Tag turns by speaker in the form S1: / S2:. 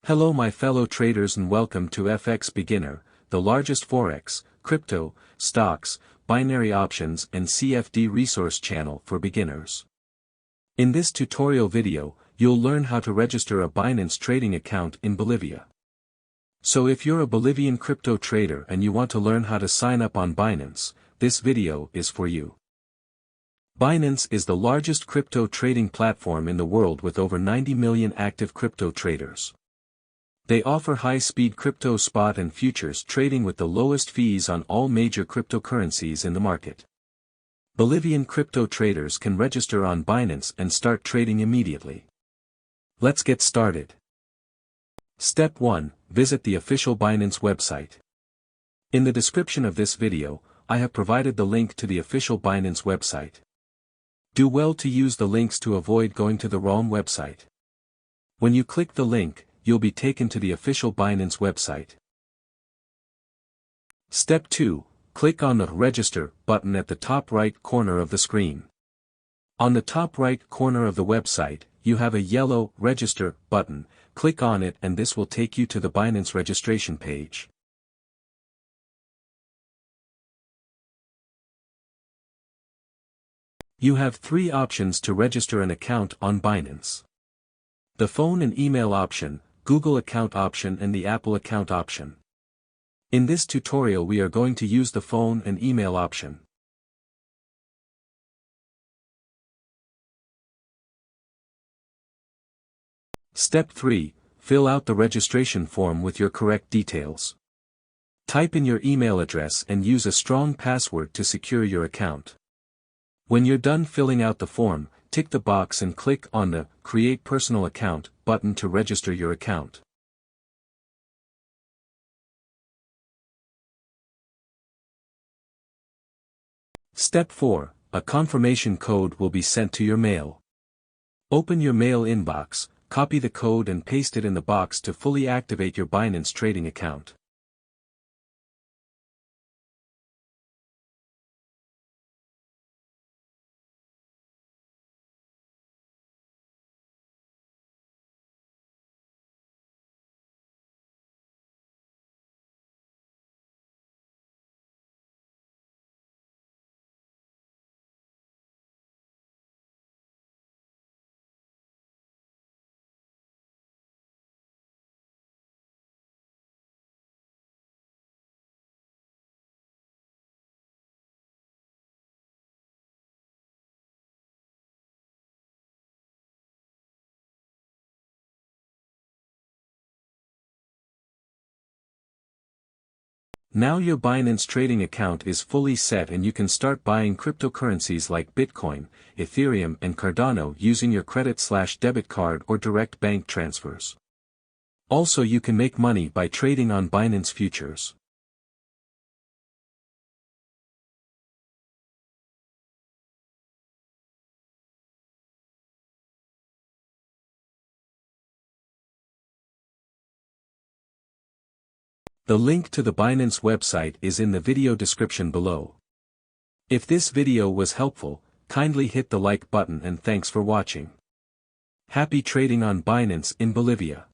S1: Hello my fellow traders and welcome to FX Beginner, the largest forex, crypto, stocks, binary options and CFD resource channel for beginners. In this tutorial video, you'll learn how to register a Binance trading account in Bolivia. So if you're a Bolivian crypto trader and you want to learn how to sign up on Binance, this video is for you. Binance is the largest crypto trading platform in the world with over 90 million active crypto traders. They offer high-speed crypto spot and futures trading with the lowest fees on all major cryptocurrencies in the market. Bolivian crypto traders can register on Binance and start trading immediately. Let's get started. Step 1. Visit the official Binance website. In the description of this video, I have provided the link to the official Binance website. Do well to use the links to avoid going to the wrong website. When you click the link, you'll be taken to the official Binance website. Step 2. Click on the Register button at the top right corner of the screen. On the top right corner of the website, you have a yellow Register button. Click on it and this will take you to the Binance registration page. You have 3 options to register an account on Binance. The phone and email option, Google account option and the Apple account option. In this tutorial we are going to use the phone and email option. Step 3. Fill out the registration form with your correct details. Type in your email address and use a strong password to secure your account. When you're done filling out the form, tick the box and click on the Create Personal Account button to register your account. Step 4. A confirmation code will be sent to your mail. Open your mail inbox, copy the code and paste it in the box to fully activate your Binance trading account. Now your Binance trading account is fully set and you can start buying cryptocurrencies like Bitcoin, Ethereum and Cardano using your credit/debit card or direct bank transfers. Also you can make money by trading on Binance futures. The link to the Binance website is in the video description below. If this video was helpful, kindly hit the like button and thanks for watching. Happy trading on Binance in Bolivia.